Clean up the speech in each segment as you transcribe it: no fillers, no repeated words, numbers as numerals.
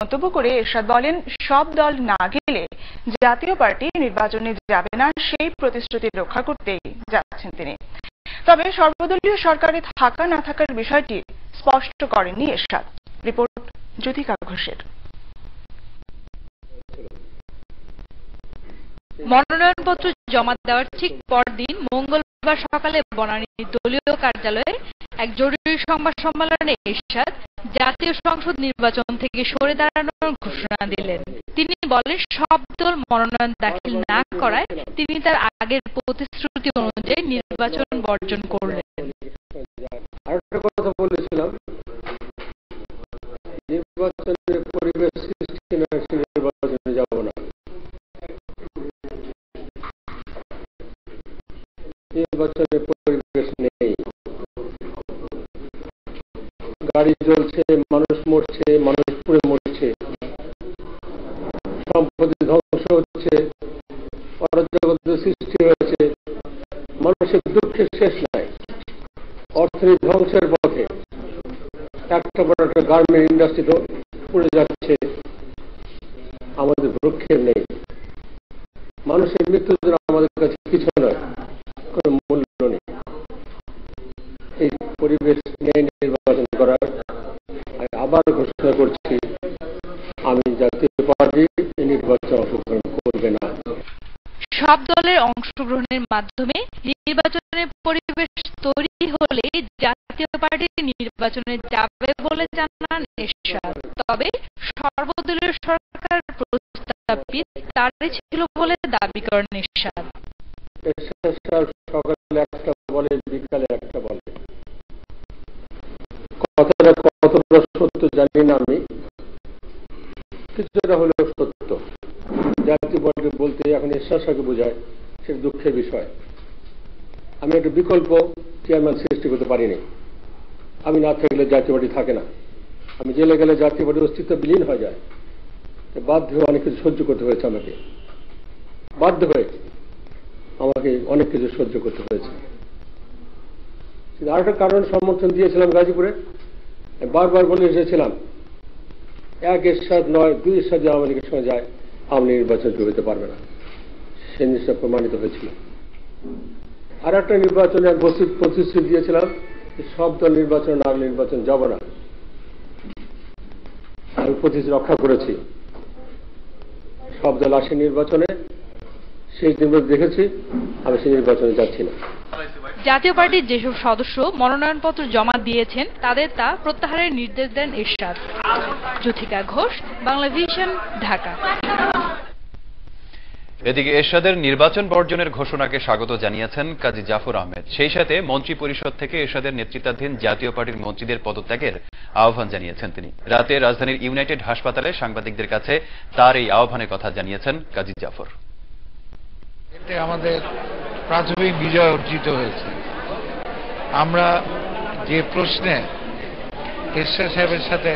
মন্তব্য করে এরশাদ বলেন, সব দল না গেলে জাতীয় পার্টি নির্বাচনে যাবে না, সেই প্রতিশ্রুতি রক্ষা করতেই যাচ্ছেন তিনি। তবে সর্বদলীয় সরকারে থাকা না থাকার বিষয়টি স্পষ্ট করেননি এরশাদ। রিপোর্ট জ্যোতিকা ঘোষের। মনোনয়নপত্র জমা দেওয়ার ঠিক পরদিন মঙ্গলবার সকালে বনানীর দলীয় কার্যালয়ে এক জরুরি সংবাদ সম্মেলনে এরশাদ জাতীয় সংসদ নির্বাচন থেকে সরে দাঁড়ানোর ঘোষণা দিলেন। তিনি বলেন, সব দল মনোনয়ন দাখিল না করায় তিনি তার আগের প্রতিশ্রুতি অনুযায়ী নির্বাচন বর্জন করলেন। আরেকটা কথা বলেছিলাম, নির্বাচনের পরিবেশ সৃষ্টি নয়, নির্বাচনে যাব না। নির্বাচনের পরিবেশ নেই, গাড়ি জ্বলছে, মানুষ মরছে, মানুষ পুড়ে মরছে, সম্পত্তি ধ্বংস হচ্ছে, অরাজকতা সৃষ্টি হয়েছে, মানুষের দুঃখের শেষ নাই, অর্থনীতি ধ্বংসের পথে, একটা বড় একটা গার্মেন্ট ইন্ডাস্ট্রি পুড়ে যাচ্ছে, আমাদের ভ্রুক্ষেপ নেই। মানুষের মৃত্যুর জন্য আমাদের কাছে কিছু নয়, কোনো মূল্য নেই। এই পরিবেশ নেই নির্বাচন করার। আবার ঘোষণা করছি, আমি জাতীয় পার্টি নির্বাচনে অংশগ্রহণ করবে না। সব দলের অংশগ্রহণের মাধ্যমে নির্বাচনের পরিবেশ তৈরি হলে জাতীয় পার্টি নির্বাচনে যাবে বলে জানান এরশাদ। তবে সর্বদলীয় সরকার প্রস্তাবটি তারই ছিল বলে দাবি করেন এরশাদ। সকালে একটা বলে, বিকালে একটা বলে, কথাটা কতটা সত্য জানি না আমি, কিছুটা হলেও সত্য। জাতীয় পার্টি বলতে এখন এরশাদকে বোঝায়, সেটা দুঃখের বিষয়। আমি একটা বিকল্প চেয়ারম্যান সৃষ্টি করতে পারিনি। আমি না থাকলে জাতীয় পার্টি থাকে না। আমি জেলে গেলে জাতীয় পার্টির অস্তিত্ব বিলীন হয়ে যায়। বাধ্য হয়ে অনেক কিছু সহ্য করতে হয়েছে আমাকে, বাধ্য হয়ে আমাকে অনেক কিছু সহ্য করতে হয়েছে। আরেকটা কারণ সমর্থন দিয়েছিলাম গাজীপুরে, বারবার বলে এসেছিলাম, এক এরশাদ নয়, দুই এরশাদ যে আওয়ামী লীগের সঙ্গে যায়, আওয়ামী লীগ নির্বাচন হতে পারবে না। সে জিনিসটা প্রমাণিত হয়েছিল। আর একটা নির্বাচনে এক প্রতিশ্রুতি দিয়েছিলাম, সব দল নির্বাচন না হলে নির্বাচন যাব না। আমি প্রতিশ্রুতি রক্ষা করেছি। সব দল আসে নির্বাচনে, সেই নির্বাচন দেখেছি, আমি সেই নির্বাচনে যাচ্ছি না। জাতীয় পার্টির যেসব সদস্য মনোনয়নপত্র জমা দিয়েছেন তাদের তা প্রত্যাহারের নির্দেশ দেন এরশাদ। জ্যোতিকা ঘোষ, বাংলা ভিশন, ঢাকা। এদিকে এরশাদের নির্বাচন বর্জনের ঘোষণাকে স্বাগত জানিয়েছেন কাজী জাফর আহমেদ। সেই সাথে মন্ত্রী পরিষদ থেকে এরশাদের নেতৃত্বাধীন জাতীয় পার্টির মন্ত্রীদের পদত্যাগের আহ্বান জানিয়েছেন তিনি। রাতে রাজধানীর ইউনাইটেড হাসপাতালে সাংবাদিকদের কাছে তার এই আহ্বানের কথা জানিয়েছেন কাজী জাফর। এতে আমাদের প্রাথমিক বিজয় অর্জিত হয়েছে। আমরা যে প্রশ্নে এরশাদ সাহেবের সাথে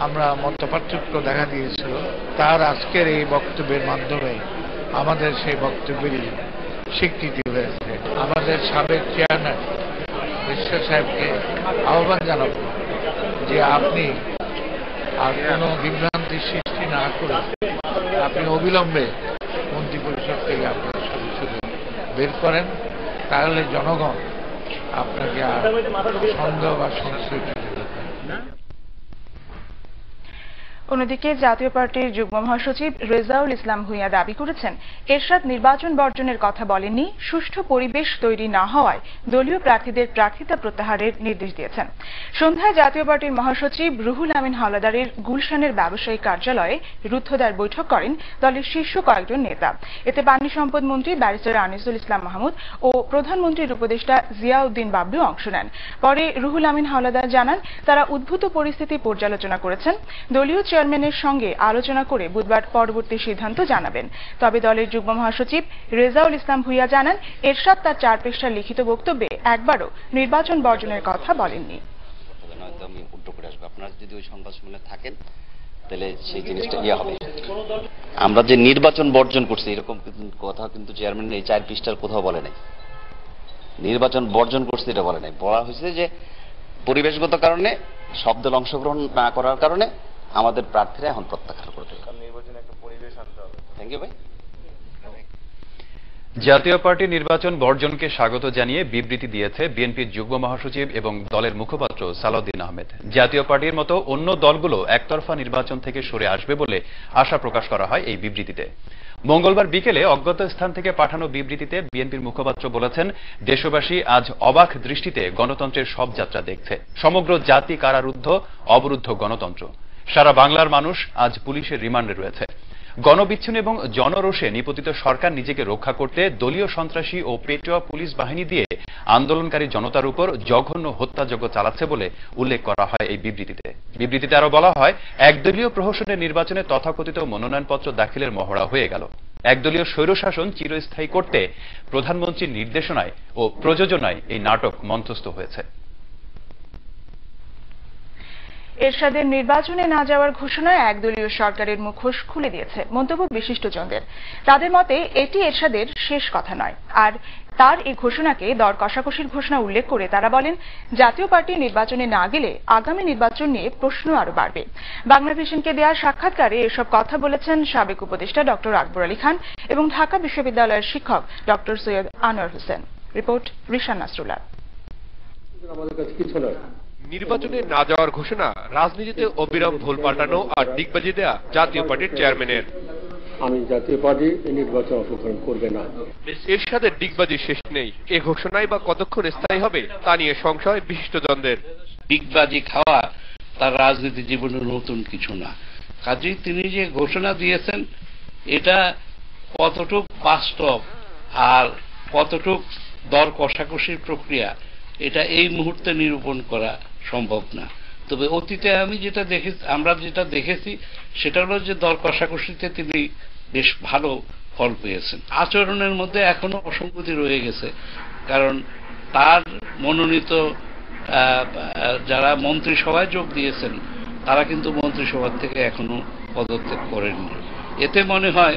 আমরা মতপার্থক্য দেখা দিয়েছিল, তার আজকের এই বক্তব্যের মাধ্যমে আমাদের সেই বক্তব্যেরই স্বীকৃতি হয়েছে। আমাদের সাবেক চেয়ারম্যান এরশাদ সাহেবকে আহ্বান জানাব যে আপনি আর কোনো বিভ্রান্তি সৃষ্টি না করে আপনি অবিলম্বে মন্ত্রী পরিষদ থেকে আপনার সদস্যদের বের করেন, তাহলে জনগণ আপনাকে আর সন্দেহ বা সংশয় না। অন্যদিকে জাতীয় পার্টির যুগ্ম মহাসচিব রেজাউল ইসলাম ভূঁইয়া দাবি করেছেন, এরশাদ নির্বাচন বর্জনের কথা বলেননি, সুষ্ঠু পরিবেশ তৈরি না হওয়ায় দলীয় প্রার্থীদের প্রার্থিতা প্রত্যাহারের নির্দেশ দিয়েছেন। সন্ধ্যায় জাতীয় পার্টির মহাসচিব রুহুল আমিন হাওলাদারের গুলশানের ব্যবসায়ী কার্যালয়ে রুদ্ধদ্বার বৈঠক করেন দলের শীর্ষ কয়েকজন নেতা। এতে পানি সম্পদ মন্ত্রী ব্যারিস্টার আনিসুল ইসলাম মাহমুদ ও প্রধানমন্ত্রীর উপদেষ্টা জিয়াউদ্দিন বাবলু অংশ নেন। পরে রুহুল আমিন হাওলাদার জানান, তারা উদ্ভূত পরিস্থিতি পর্যালোচনা করেছেন, দলীয় চেয়ারম্যানের সঙ্গে আলোচনা করে বুধবার পরবর্তী সিদ্ধান্ত জানাবেন। তবে দলের যুগ্ম মহাসচিব রেজাউল ইসলাম ভূঁইয়া জানান, এরশাদ তার 4 পৃষ্ঠার লিখিত বক্তব্যে একবারও নির্বাচন বর্জনের কথা বলেননি। আপনারা যদি ওই সংবাদ সম্মেলনে থাকেন তাহলে সেই জিনিসটা হবে। আমরা যে নির্বাচন বর্জন করছি এরকম কথা কিন্তু চেয়ারম্যান এই 4 পৃষ্ঠার কোথাও বলে নাই। নির্বাচন বর্জন করছে এটা বলে নাই, বলা হয়েছে যে পরিবেশগত কারণে, সব দল অংশগ্রহণ না করার কারণে আমাদের প্রার্থীরা এখন প্রত্যাখ্যান করতে হবে। থ্যাংক ইউ ভাই। জাতীয় পার্টি নির্বাচন বর্জনকে স্বাগত জানিয়ে বিবৃতি দিয়েছে বিএনপির যুগ্ম মহাসচিব এবং দলের মুখপাত্র সালাউদ্দিন আহমেদ। জাতীয় পার্টির মতো অন্য দলগুলো একতরফা নির্বাচন থেকে সরে আসবে বলে আশা প্রকাশ করা হয় এই বিবৃতিতে। মঙ্গলবার বিকেলে অজ্ঞাত স্থান থেকে পাঠানো বিবৃতিতে বিএনপির মুখপাত্র বলেছেন, দেশবাসী আজ অবাক দৃষ্টিতে গণতন্ত্রের সব যাত্রা দেখছে। সমগ্র জাতি কারারুদ্ধ, অবরুদ্ধ গণতন্ত্র। সারা বাংলার মানুষ আজ পুলিশের রিমান্ডে রয়েছে। গণবিচ্ছিন্ন এবং জনরোষে নিপতিত সরকার নিজেকে রক্ষা করতে দলীয় সন্ত্রাসী ও পেটোয়া পুলিশ বাহিনী দিয়ে আন্দোলনকারী জনতার উপর জঘন্য হত্যাযজ্ঞ চালাচ্ছে বলে উল্লেখ করা হয় এই বিবৃতিতে। বিবৃতিতে আরো বলা হয়, একদলীয় প্রহসনের নির্বাচনে তথাকথিত মনোনয়নপত্র দাখিলের মহড়া হয়ে গেল। একদলীয় স্বৈরশাসন চিরস্থায়ী করতে প্রধানমন্ত্রীর নির্দেশনায় ও প্রযোজনায় এই নাটক মঞ্চস্থ হয়েছে। এরশাদের নির্বাচনে না যাওয়ার ঘোষণায় একদলীয় সরকারের মুখোশ খুলে দিয়েছে মন্তব্য বিশিষ্টজনদের। তাদের মতে এটি এরশাদের শেষ কথা নয়। আর তার এই ঘোষণাকে দর কষাকষির ঘোষণা উল্লেখ করে তারা বলেন, জাতীয় পার্টি নির্বাচনে না গেলে আগামী নির্বাচন নিয়ে প্রশ্ন আরো বাড়বে। বাংলাভিশনকে দেওয়া সাক্ষাৎকারে এসব কথা বলেছেন সাবেক উপদেষ্টা ডক্টর আকবর আলী খান এবং ঢাকা বিশ্ববিদ্যালয়ের শিক্ষক ডক্টর সৈয়দ আনোয়ার হোসেন। রিপোর্ট রিশান নাসরুল্লাহ। আমাদের কাছে কিছু নয়। নির্বাচনে না যাওয়ার ঘোষণা রাজনীতিতে অবিরাম ভুল পাল্টানো আর ডিগবাজি দেয়া জাতীয় পার্টির চেয়ারম্যানের। আমি জাতীয় পার্টি নির্বাচন অংশগ্রহণ করবে না। এরশাদের ডিগবাজি শেষ নেই। এ ঘোষণাই বা কতক্ষণ স্থায়ী হবে তা নিয়ে সংশয় বিশিষ্টজনদের। ডিগবাজি খাওয়া তার রাজনীতি জীবনের নতুন কিছু না। কাজেই তিনি যে ঘোষণা দিয়েছেন এটা কতটুক বাস্তব আর কতটুক দর কষাকষির প্রক্রিয়া এটা এই মুহূর্তে নিরূপণ করা সম্ভব না। তবে অতীতে আমরা যেটা দেখেছি সেটা হলো যে দর কষাকষিতে তিনি বেশ ভালো ফল পেয়েছেন। আচরণের মধ্যে এখনো অসঙ্গতি রয়ে গেছে, কারণ তার মনোনীত যারা মন্ত্রিসভায় যোগ দিয়েছেন তারা কিন্তু মন্ত্রিসভার থেকে এখনো পদত্যাগ করেননি। এতে মনে হয়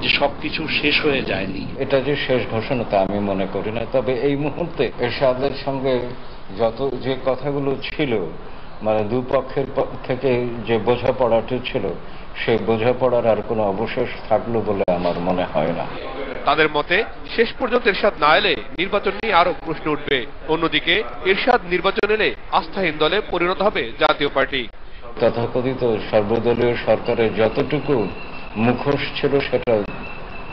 যে সবকিছু শেষ হয়ে যায়নি। এটা যে শেষ ঘোষণা তা আমি মনে করি না। তবে এই মুহূর্তে এরশাদের সঙ্গে যে কথাগুলো ছিল, মানে দুপক্ষের থেকে যে বোঝাপড়াটি ছিল, সেই বোঝাপড়ার আর কোনো অবশেষ থাকলো বলে আমার মনে হয় না। তাদের মতে শেষ পর্যন্ত এরশাদ না এলে নির্বাচন নিয়ে আরো প্রশ্ন উঠবে। অন্যদিকে এরশাদ নির্বাচন এলে আস্থাহীন দলে পরিণত হবে জাতীয় পার্টি। তথাকথিত সর্বদলীয় সরকারের যতটুকু মুখোশ ছিল সেটা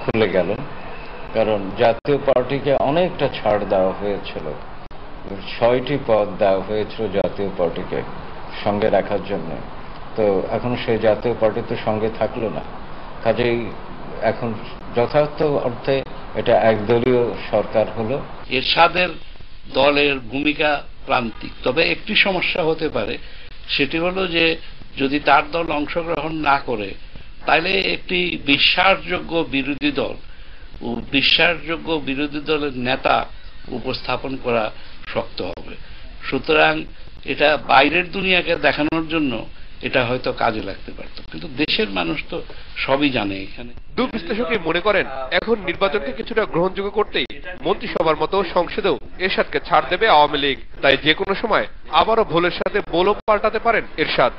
খুলে গেল, কারণ জাতীয় পার্টিকে অনেকটা ছাড় দেওয়া হয়েছিল। 6টি পদ দেওয়া হয়েছিল জাতীয় পার্টিকে সঙ্গে রাখার জন্য। তো এখন সেই জাতীয় পার্টি তো সঙ্গে থাকলো না। কাজেই এখন যথার্থ অর্থে এটা একদলীয় সরকার হলো। এরশাদের দলের ভূমিকা প্রান্তিক, তবে একটি সমস্যা হতে পারে, সেটি হলো যে যদি তার দল অংশগ্রহণ না করে তাহলে একটি বিশ্বাসযোগ্য বিরোধী দল ও বিশ্বাসযোগ্য বিরোধী দলের নেতা উপস্থাপন করা শক্ত হবে। সুতরাং এটা বাইরের দুনিয়াকে দেখানোর জন্য এটা হয়তো কাজে লাগতে পারত, কিন্তু দেশের মানুষ তো সবই জানে। এখানে দু বিশ্লেষকই মনে করেন এখন নির্বাচনকে কিছুটা গ্রহণযোগ্য করতেই মন্ত্রিসভার মতো সংসদেও এরশাদকে ছাড় দেবে আওয়ামী লীগ। তাই যে কোনো সময় আবারও ভুলের সাথে বোলও পাল্টাতে পারেন এরশাদ।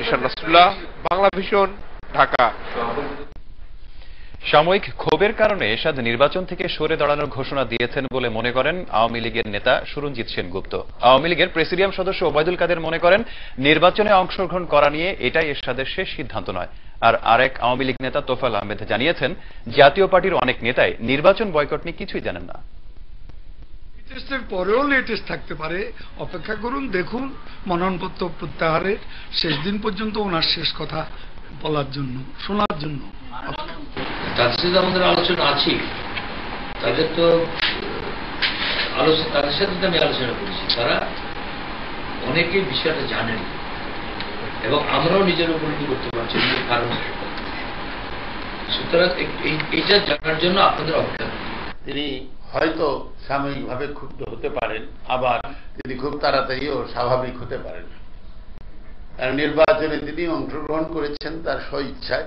রিশান নাসরুল্লাহ, বাংলাভিশন, ঢাকা। সাময়িক ক্ষোভের কারণে এরশাদ নির্বাচন থেকে সরে দাঁড়ানোর ঘোষণা দিয়েছেন বলে মনে করেন আওয়ামী লীগের নেতা সুরঞ্জিত সেনগুপ্ত। আওয়ামী লীগের প্রেসিডিয়াম সদস্য ওবায়দুল কাদের মনে করেন নির্বাচনে অংশগ্রহণ করা নিয়ে এটাই এরশাদের শেষ সিদ্ধান্ত নয়। আর আরেক আওয়ামী লীগ নেতা তোফায়েল আহমেদ জানিয়েছেন, জাতীয় পার্টির অনেক নেতাই নির্বাচন বয়কট নিয়ে কিছুই জানেন না। টেস্টের পরেও লেটেস্ট থাকতে পারে, অপেক্ষা করুন, দেখুন। মনোনয়নপত্র প্রত্যাহারের শেষ দিন পর্যন্ত ওনার শেষ কথা বলার জন্য, শোনার জন্য। তাদের সাথে আমাদের আলোচনা আছে, তাদের তো তাদের সাথে আমি আলোচনা করেছি, তারা অনেকেই বিষয়টা জানেন এবং আমরাও নিজের উপলব্ধি করতে পারছি কারণ। সুতরাং এইটা জানার জন্য আপনাদের অপেক্ষা। তিনি হয়তো সাময়িকভাবে ক্ষুব্ধ হতে পারেন, আবার তিনি খুব তাড়াতাড়িও স্বাভাবিক হতে পারেন। নির্বাচনে তিনি অংশগ্রহণ করেছেন তার স্বইচ্ছায়,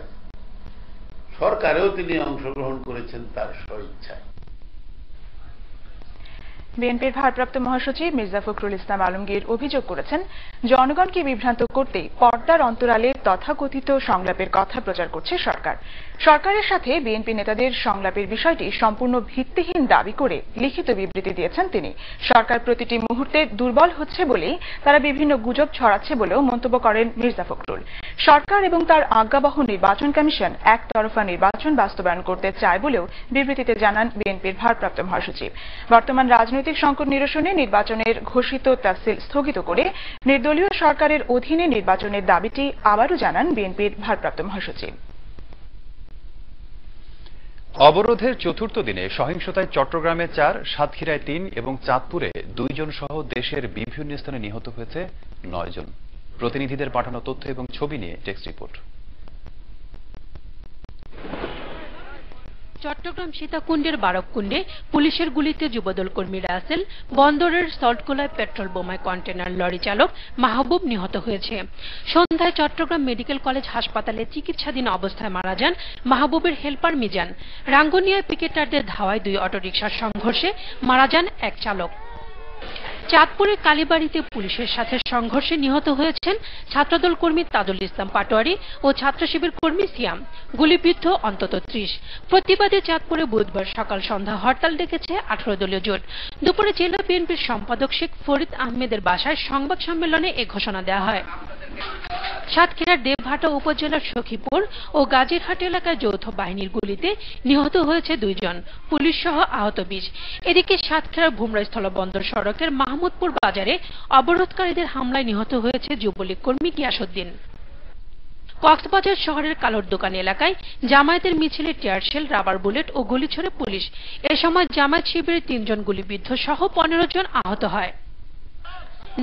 সরকারেও তিনি অংশগ্রহণ করেছেন তার স্বইচ্ছায়। বিএনপির ভারপ্রাপ্ত মহাসচিব মির্জা ফখরুল ইসলাম আলমগীর অভিযোগ করেছেন, জনগণকে বিভ্রান্ত করতে পর্দার অন্তরালে তথাকথিত সংলাপের কথা প্রচার করছে সরকার। সরকারের সাথে বিএনপি নেতাদের সংলাপের বিষয়টি সম্পূর্ণ ভিত্তিহীন দাবি করে লিখিত বিবৃতি দিয়েছেন তিনি। সরকার প্রতিটি মুহূর্তে দুর্বল হচ্ছে বলেই তারা বিভিন্ন গুজব ছড়াচ্ছে বলেও মন্তব্য করেন মির্জা ফখরুল। সরকার এবং তার আজ্ঞাবহ নির্বাচন কমিশন একতরফা নির্বাচন বাস্তবায়ন করতে চায় বলেও বিবৃতিতে জানান বিএনপির ভারপ্রাপ্ত মহাসচিব। বর্তমান রাজনৈতিক সংকট নিরসনে নির্বাচনের ঘোষিত তাফসিল স্থগিত করে নির্দলীয় সরকারের অধীনে নির্বাচনের দাবিটি আবারও জানান বিএনপির ভারপ্রাপ্ত মহাসচিব। অবরোধের চতুর্থ দিনে সহিংসতায় চট্টগ্রামে 4, সাতক্ষীরায় 3 এবং চাঁদপুরে 2 জন সহ দেশের বিভিন্ন স্থানে নিহত হয়েছে 9 জন। প্রতিনিধিদের পাঠানো তথ্য এবং ছবি নিয়ে টেক্সট রিপোর্ট। চট্টগ্রাম সীতাকুণ্ডের বারককুণ্ডে পুলিশের গুলিতে যুবদল কর্মী রাসেল, বন্দরের সল্টকোলায় পেট্রোল বোমায় কন্টেনার লরি চালক মাহবুব নিহত হয়েছে। সন্ধ্যায় চট্টগ্রাম মেডিকেল কলেজ হাসপাতালে চিকিৎসাধীন অবস্থায় মারা যান মাহবুবের হেলপার মিজান। রাঙ্গুনিয়ায় পিকেটারদের ধাওয়ায় 2 অটোরিকশার সংঘর্ষে মারা যান এক চালক। চাঁদপুরের কালীবাড়িতে পুলিশের সাথে সংঘর্ষে নিহত হয়েছেন ছাত্রদল কর্মী তাজুল ইসলাম পাটোয়ারি ও ছাত্র শিবির কর্মী সিয়াম। গুলিবিদ্ধ অন্তত 30। প্রতিবাদে চাঁদপুরে বুধবার সকাল সন্ধ্যা হরতাল ডেকেছে 18 দলীয় জোট। দুপুরে জেলা বিএনপির সম্পাদক শেখ ফরিদ আহমেদের বাসায় সংবাদ সম্মেলনে এ ঘোষণা দেওয়া হয়। সাতক্ষীরার দেবহাটা উপজেলার সখীপুর ও গাজীরহাট এলাকায় যৌথ বাহিনীর গুলিতে নিহত হয়েছে 2 জন, পুলিশ সহ আহত 20। এদিকে সাতক্ষীরার ভুমরাস্থল বন্দর সড়কের মাহমুদপুর বাজারে অবরোধকারীদের হামলায় নিহত হয়েছে যুবলীগ কর্মী গিয়াসউদ্দিন। কক্সবাজার শহরের কালোর দোকান এলাকায় জামায়াতের মিছিলে টিয়ারশেল, রাবার বুলেট ও গুলি ছোড়ে পুলিশ। এ সময় জামায়াত শিবিরের 3 জন গুলিবিদ্ধ সহ 15 জন আহত হয়।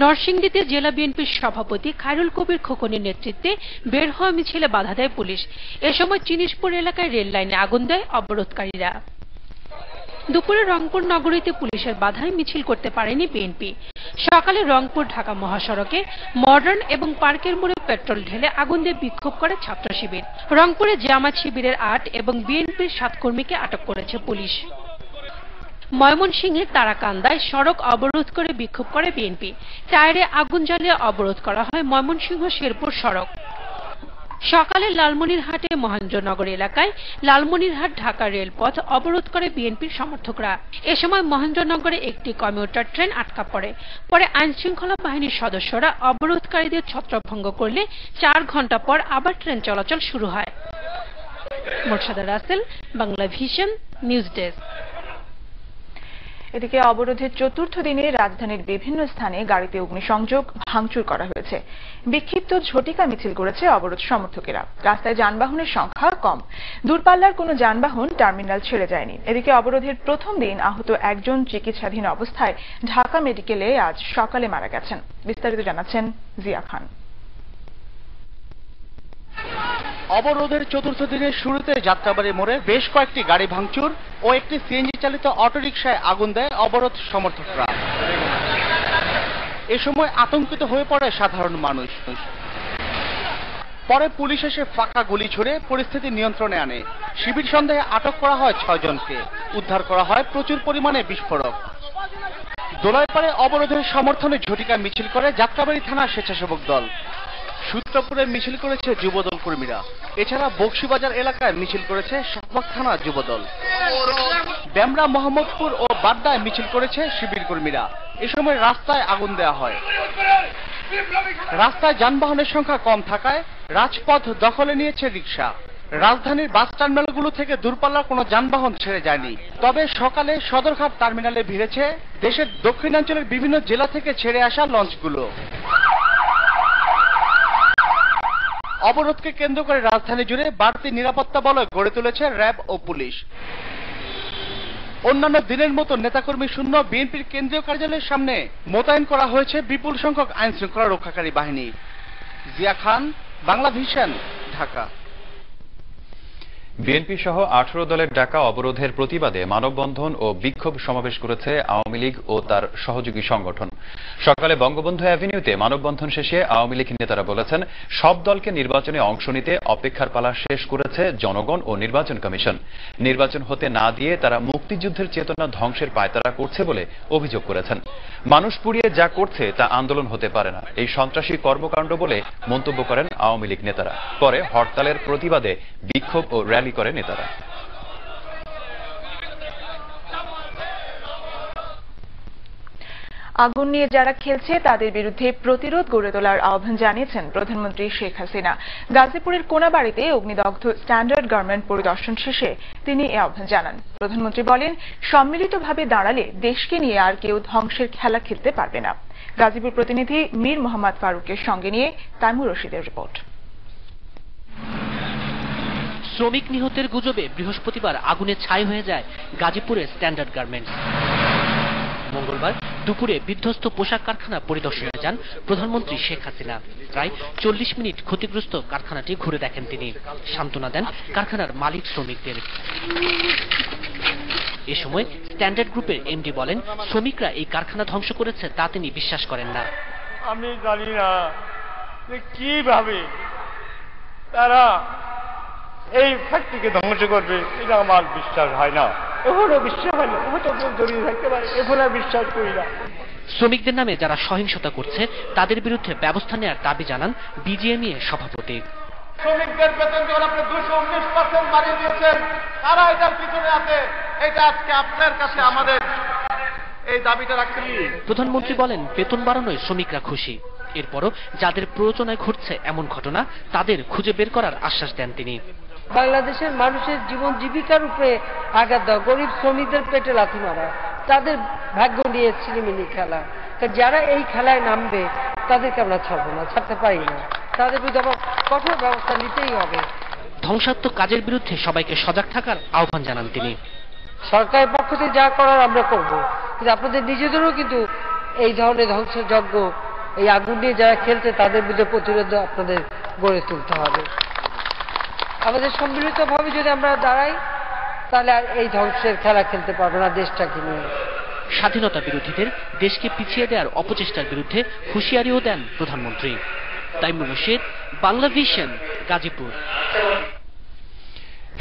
নরসিংদীতে জেলা বিএনপির সভাপতি খায়রুল কবির খোকনের নেতৃত্বে বের হওয়া মিছিলে বাধা দেয় পুলিশ। এ সময় চিনিশপুর এলাকায় রেল লাইনে আগুন দেয় অবরোধকারীরা। দুপুরে রংপুর নগরীতে পুলিশের বাধায় মিছিল করতে পারেনি বিএনপি। সকালে রংপুর ঢাকা মহাসড়কে মডার্ন এবং পার্কের মোড়ে পেট্রোল ঢেলে আগুন দিয়ে বিক্ষোভ করে ছাত্র শিবির। রংপুরে জামায়াত শিবিরের 8 এবং বিএনপির 7 কর্মীকে আটক করেছে পুলিশ। ময়মনসিংহের তারাকান্দায় সড়ক অবরোধ করে বিক্ষোভ করে বিএনপি। টায়ারে আগুন জ্বালিয়ে অবরোধ করা হয় ময়মনসিংহ শেরপুর সড়ক। সকালে লালমনিরহাটে মহেন্দ্রনগর এলাকায় লালমনিরহাট ঢাকা রেলপথ অবরোধ করে বিএনপির সমর্থকরা। এ সময় মহেন্দ্রনগরে একটি কমিউটার ট্রেন আটকা পড়ে। পরে আইনশৃঙ্খলা বাহিনীর সদস্যরা অবরোধকারীদের ছত্রভঙ্গ করলে 4 ঘণ্টা পর আবার ট্রেন চলাচল শুরু হয়। Morsheda Rasel, Bangla Vision, news desk. এদিকে অবরোধের চতুর্থ দিনে রাজধানীর বিভিন্ন স্থানে গাড়িতে অগ্নিসংযোগ, ভাঙচুর করা হয়েছে। বিক্ষিপ্ত ঝটিকা মিছিল করেছে অবরোধ সমর্থকেরা। রাস্তায় যানবাহনের সংখ্যা কম, দূরপাল্লার কোনো যানবাহন টার্মিনাল ছেড়ে যায়নি। এদিকে অবরোধের প্রথম দিন আহত 1 জন চিকিৎসাধীন অবস্থায় ঢাকা মেডিকেলে আজ সকালে মারা গেছেন। বিস্তারিত জানাচ্ছেন জিয়া খান। অবরোধের চতুর্থ দিনের শুরুতে যাত্রাবাড়ি মোড়ে বেশ কয়েকটি গাড়ি ভাঙচুর ও একটি সিএনজি চালিত অটোরিকশায় আগুন দেয় অবরোধ সমর্থকরা। এ সময় আতঙ্কিত হয়ে পড়ে সাধারণ মানুষ। পরে পুলিশ এসে ফাঁকা গুলি ছুড়ে পরিস্থিতি নিয়ন্ত্রণে আনে। শিবির সন্দেহে আটক করা হয় 6 জনকে। উদ্ধার করা হয় প্রচুর পরিমাণে বিস্ফোরক। দোলাইপাড়ে অবরোধের সমর্থনে ঝটিকা মিছিল করে যাত্রাবাড়ি থানা স্বেচ্ছাসেবক দল। সূত্রপুরে মিছিল করেছে যুবদল কর্মীরা। এছাড়া বক্সিবাজার এলাকায় মিছিল করেছে শাহবাগ থানা যুবদল। ডেমরা, মোহাম্মদপুর ও বাড্ডায় মিছিল করেছে শিবির কর্মীরা। এ সময় রাস্তায় আগুন দেওয়া হয়। রাস্তায় যানবাহনের সংখ্যা কম থাকায় রাজপথ দখলে নিয়েছে রিকশা। রাজধানীর বাস টার্মিনালগুলো থেকে দূরপাল্লার কোনো যানবাহন ছেড়ে যায়নি। তবে সকালে সদরঘাট টার্মিনালে ভিড়েছে দেশের দক্ষিণাঞ্চলের বিভিন্ন জেলা থেকে ছেড়ে আসা লঞ্চগুলো। অবরোধকে কেন্দ্র করে রাজধানী জুড়ে বাড়তি নিরাপত্তা বলয় গড়ে তুলেছে র্যাব ও পুলিশ। অন্যান্য দিনের মতো নেতাকর্মী শূন্য বিএনপির কেন্দ্রীয় কার্যালয়ের সামনে মোতায়েন করা হয়েছে বিপুল সংখ্যক আইন শৃঙ্খলা রক্ষাকারী বাহিনী। জিয়া খান, বাংলা ভিশন, ঢাকা। বিএনপি সহ 18 দলের ডাকা অবরোধের প্রতিবাদে মানববন্ধন ও বিক্ষোভ সমাবেশ করেছে আওয়ামী লীগ ও তার সহযোগী সংগঠন। সকালে বঙ্গবন্ধু অ্যাভিনিউতে মানববন্ধন শেষে আওয়ামী লীগ নেতারা বলেছেন, সব দলকে নির্বাচনে অংশ নিতে অপেক্ষার পালা শেষ করেছে জনগণ ও নির্বাচন কমিশন। নির্বাচন হতে না দিয়ে তারা মুক্তিযুদ্ধের চেতনা ধ্বংসের পায়তারা করছে বলে অভিযোগ করেছেন। মানুষ পুড়িয়ে যা করছে তা আন্দোলন হতে পারে না, এই সন্ত্রাসী কর্মকাণ্ড বলে মন্তব্য করেন আওয়ামী লীগ নেতারা। পরে হরতালের প্রতিবাদে বিক্ষোভ ও র্যালি করে নেতারা। আগুন নিয়ে যারা খেলছে তাদের বিরুদ্ধে প্রতিরোধ গড়ে তোলার আহ্বান জানিয়েছেন প্রধানমন্ত্রী শেখ হাসিনা। গাজীপুরের কোনাবাড়িতে অগ্নিদগ্ধ স্ট্যান্ডার্ড গার্মেন্ট পরিদর্শন শেষে তিনি এই আহ্বান জানান। প্রধানমন্ত্রী বলেন, সম্মিলিতভাবে দাঁড়ালে দেশকে নিয়ে আর কেউ ধ্বংসের খেলা খেলতে পারবে না। গাজীপুর প্রতিনিধি মীর মোহাম্মদ ফারুকের সঙ্গে নিয়ে তাইমুর রশিদের রিপোর্ট। শ্রমিক নিহতের গুজবে বৃহস্পতিবার আগুনে ছাই হয়ে যায় গাজীপুরের স্ট্যান্ডার্ড গার্মেন্টস। মঙ্গলবার দুপুরে বিধ্বস্ত পোশাক কারখানা পরিদর্শনে যান প্রধানমন্ত্রী শেখ হাসিনা। প্রায় 40 মিনিট ক্ষতিগ্রস্ত কারখানাটি ঘুরে দেখেন তিনি, সান্ত্বনা দেন কারখানার মালিক শ্রমিকদের। এ সময় স্ট্যান্ডার্ড গ্রুপের এমডি বলেন, শ্রমিকরা এই কারখানা ধ্বংস করেছে তা তিনি বিশ্বাস করেন না। আমি জানি না কিভাবে তারা এই ফ্যাক্টরিকে ধ্বংস করবে, এটা আমার বিশ্বাস হয় না, এখনো বিশ্বাস হয় না। হয়তো জড়িয়ে থাকতে পারে, এখনো বিশ্বাস করি না। শ্রমিকদের নামে যারা সহিংসতা করছে তাদের বিরুদ্ধে ব্যবস্থা নেওয়ার দাবি জানান বিজিএমইএ সভাপতি। শ্রমিকদের বেতন যখন আপনি 219% বাড়িয়ে দিয়েছেন, তারা এটার পিছনে আছে, এটা আজকে আপনার কাছে আমাদের এই দাবিটা রাখতে। প্রধানমন্ত্রী বলেন, বেতন বাড়ানোয় শ্রমিকরা খুশি। এরপরও যাদের প্ররোচনায় ঘটছে এমন ঘটনা তাদের খুঁজে বের করার আশ্বাস দেন তিনি। বাংলাদেশের মানুষের জীবন জীবিকার উপরে আঘাত দেওয়া, গরিব শ্রমিকদের পেটে লাথি মারা, তাদের ভাগ্য নিয়ে ছিনিমিনি খেলা, যারা এই খেলায় নামবে তাদেরকে আমরা ছাড়বো না, ছাড়তে পারি না। তাদের বিরুদ্ধে আবার কঠোর ব্যবস্থা নিতেই হবে। ধ্বংসাত্মক কাজের বিরুদ্ধে সবাইকে সজাগ থাকার আহ্বান জানান তিনি। সরকারের পক্ষ থেকে যা করার আমরা করব, কিন্তু আপনাদের নিজেদেরও কিন্তু এই ধরনের ধ্বংসযজ্ঞ, এই আগুন নিয়ে যারা খেলছে তাদের বিরুদ্ধে প্রতিরোধ আপনাদের গড়ে তুলতে হবে। আমাদের সম্মিলিতভাবে যদি আমরা দাঁড়াই তাহলে আর এই ধ্বংসের খেলা খেলতে পারবো না দেশটাকে নিয়ে। স্বাধীনতা বিরোধীদের দেশকে পিছিয়ে দেওয়ার অপচেষ্টার বিরুদ্ধে হুঁশিয়ারিও দেন প্রধানমন্ত্রী। তাইমুর রশিদ, বাংলা ভিশন, গাজীপুর।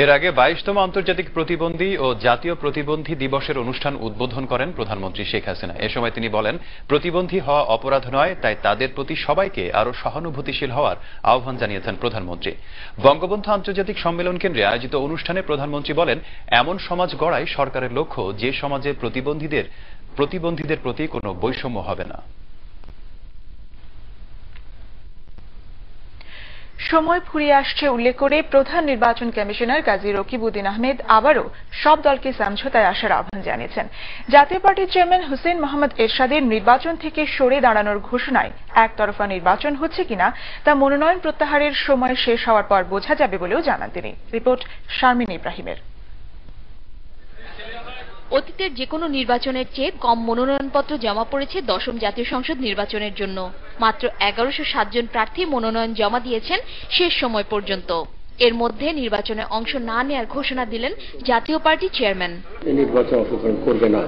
এর আগে 22তম আন্তর্জাতিক প্রতিবন্ধী ও জাতীয় প্রতিবন্ধী দিবসের অনুষ্ঠান উদ্বোধন করেন প্রধানমন্ত্রী শেখ হাসিনা। এ সময় তিনি বলেন, প্রতিবন্ধী হওয়া অপরাধ নয়, তাই তাদের প্রতি সবাইকে আরো সহানুভূতিশীল হওয়ার আহ্বান জানিয়েছেন প্রধানমন্ত্রী। বঙ্গবন্ধু আন্তর্জাতিক সম্মেলন কেন্দ্রে আয়োজিত অনুষ্ঠানে প্রধানমন্ত্রী বলেন, এমন সমাজ গড়াই সরকারের লক্ষ্য যে সমাজে প্রতিবন্ধীদের প্রতি কোনো বৈষম্য হবে না। সময় ফুরিয়ে আসছে উল্লেখ করে প্রধান নির্বাচন কমিশনার কাজী রকিবউদ্দিন আহমেদ আবারও সব দলকে সমঝোতায় আসার আহ্বান জানিয়েছেন। জাতীয় পার্টির চেয়ারম্যান হুসেইন মোহাম্মদ এরশাদের নির্বাচন থেকে সরে দাঁড়ানোর ঘোষণায় একতরফা নির্বাচন হচ্ছে কিনা তা মনোনয়ন প্রত্যাহারের সময় শেষ হওয়ার পর বোঝা যাবে বলেও জানান তিনি। রিপোর্ট শারমিন ইব্রাহিমের। অতীতের যে কোনো নির্বাচনের চেয়ে কম মনোনয়নপত্র জমা পড়েছে দশম জাতীয় সংসদ নির্বাচনের জন্য। মাত্র 1107 জন প্রার্থী মনোনয়ন জমা দিয়েছেন শেষ সময় পর্যন্ত। এর মধ্যে নির্বাচনে অংশ না নেয়ার ঘোষণা দিলেন জাতীয় পার্টি চেয়ারম্যান। নির্বাচনে অংশগ্রহণ করবে না।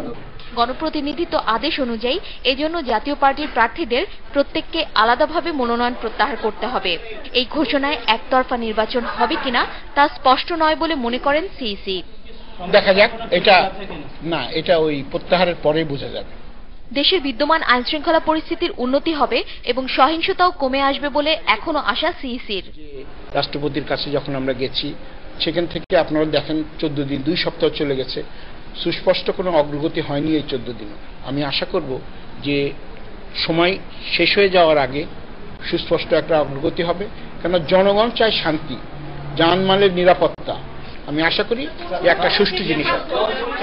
গণপ্রতিনিধিত্ব আদেশ অনুযায়ী এজন্য জাতীয় পার্টির প্রার্থীদের প্রত্যেককে আলাদাভাবে মনোনয়ন প্রত্যাহার করতে হবে। এই ঘোষণায় একতরফা নির্বাচন হবে কিনা তা স্পষ্ট নয় বলে মনে করেন সিইসি। দেখা যাক, এটা ওই প্রত্যাহারের পরেই বোঝা যাবে। দেশের বিদ্যমান আইন শৃঙ্খলা পরিস্থিতির উন্নতি হবে এবং সহিংসতাও কমে আসবে বলে এখনো আশা সিইসির। রাষ্ট্রপতির কাছে যখন আমরা গেছি সেখান থেকে আপনারা দেখেন 14 দিন, 2 সপ্তাহ চলে গেছে, সুস্পষ্ট কোনো অগ্রগতি হয়নি এই 14 দিন। আমি আশা করব যে সময় শেষ হয়ে যাওয়ার আগে সুস্পষ্ট একটা অগ্রগতি হবে, কেন জনগণ চায় শান্তি, জানমালের নিরাপত্তা। আমি আশা করি একটা সুষ্ঠু জিনিস হবে।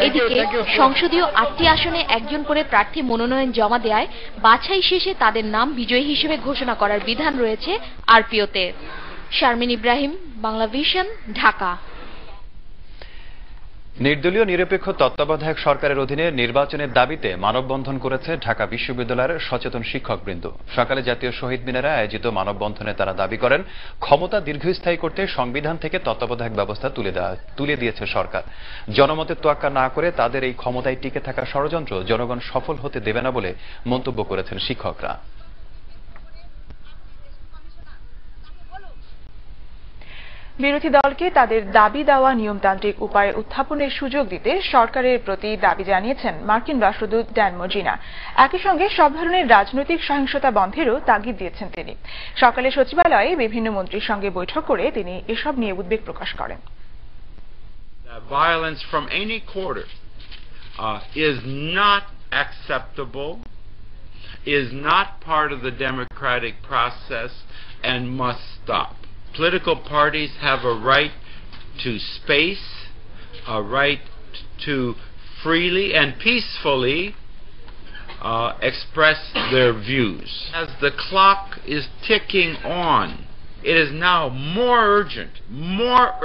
এদিকে সংসদীয় 8টি আসনে একজন করে প্রার্থী মনোনয়ন জমা দেওয়ায় বাছাই শেষে তাদের নাম বিজয়ী হিসেবে ঘোষণা করার বিধান রয়েছে আরপিওতে। শারমিন ইব্রাহিম, বাংলা ভিশন, ঢাকা। নির্দলীয় নিরপেক্ষ তত্ত্বাবধায়ক সরকারের অধীনে নির্বাচনের দাবিতে মানববন্ধন করেছে ঢাকা বিশ্ববিদ্যালয়ের সচেতন শিক্ষকবৃন্দ। সকালে জাতীয় শহীদ মিনারে আয়োজিত মানববন্ধনে তারা দাবি করেন, ক্ষমতা দীর্ঘস্থায়ী করতে সংবিধান থেকে তত্ত্বাবধায়ক ব্যবস্থা তুলে দিয়েছে সরকার। জনমতের তোয়াক্কা না করে তাদের এই ক্ষমতায় টিকে থাকা ষড়যন্ত্র জনগণ সফল হতে দেবে না বলে মন্তব্য করেছেন শিক্ষকরা। বিরোধী দলকে তাদের দাবি দেওয়া নিয়মতান্ত্রিক উপায়ে উত্থাপনের সুযোগ দিতে সরকারের প্রতি দাবি জানিয়েছেন মার্কিন রাষ্ট্রদূত ড্যান মজিনা। একই সঙ্গে সব ধরনের রাজনৈতিক সহিংসতা বন্ধেরও তাগিদ দিয়েছেন তিনি। সকালে সচিবালয়ে বিভিন্ন মন্ত্রীর সঙ্গে বৈঠক করে তিনি এসব নিয়ে উদ্বেগ প্রকাশ করেন। Violence from any quarter is not acceptable, is not part of the democratic process, and must stop. Political parties have a right to space, a right to freely and peacefully express their views. As the clock is ticking on, it is now more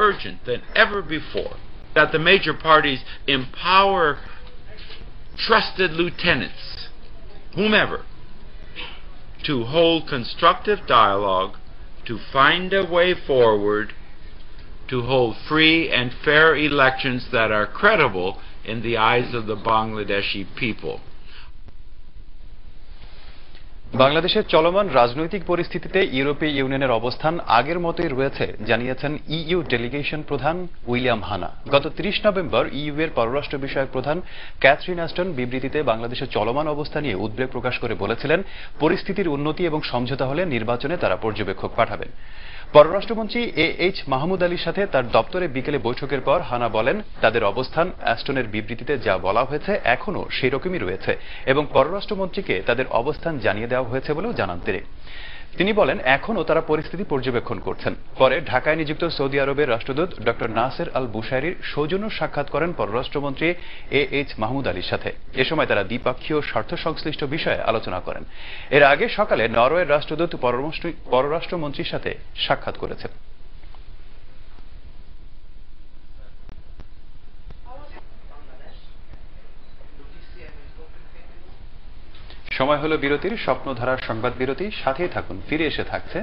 urgent than ever before that the major parties empower trusted lieutenants, whomever, to hold constructive dialogue, to find a way forward, to hold free and fair elections that are credible in the eyes of the Bangladeshi people. বাংলাদেশের চলমান রাজনৈতিক পরিস্থিতিতে ইউরোপীয় ইউনিয়নের অবস্থান আগের মতোই রয়েছে জানিয়েছেন ইইউ ডেলিগেশন প্রধান উইলিয়াম হানা। গত 30 নভেম্বর ইইউ এর পররাষ্ট্র বিষয়ক প্রধান ক্যাথরিন অ্যাস্টন বিবৃতিতে বাংলাদেশের চলমান অবস্থা নিয়ে উদ্বেগ প্রকাশ করে বলেছিলেন, পরিস্থিতির উন্নতি এবং সমঝোতা হলে নির্বাচনে তারা পর্যবেক্ষক পাঠাবেন। পররাষ্ট্রমন্ত্রী এইচ মাহমুদ আলীর সাথে তার দপ্তরে বিকেলে বৈঠকের পর হানা বলেন, তাদের অবস্থান অ্যাস্টনের বিবৃতিতে যা বলা হয়েছে এখনও সেই রকমই রয়েছে এবং পররাষ্ট্রমন্ত্রীকে তাদের অবস্থান জানিয়ে দেওয়া হয়েছে বলেও জানান তিনি বলেন, এখনও তারা পরিস্থিতি পর্যবেক্ষণ করছেন। পরে ঢাকায় নিযুক্ত সৌদি আরবের রাষ্ট্রদূত ডক্টর নাসের আল বুশাইরির সৌজন্য সাক্ষাৎ করেন পররাষ্ট্রমন্ত্রী এইচ মাহমুদ আলীর সাথে। এ সময় তারা দ্বিপক্ষীয় স্বার্থ সংশ্লিষ্ট বিষয়ে আলোচনা করেন। এর আগে সকালে নরওয়ের রাষ্ট্রদূত পররাষ্ট্রমন্ত্রীর সাথে সাক্ষাৎ করেছেন। সময় হলো বিরতির। স্বপ্নধারার সংবাদ বিরতি, সাথেই থাকুন। ফিরে এসে থাকছে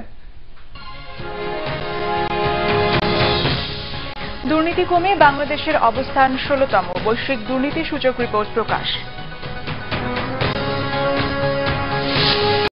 দুর্নীতি কমে বাংলাদেশের অবস্থান 16তম বৈশ্বিক দুর্নীতি সূচক রিপোর্ট প্রকাশ।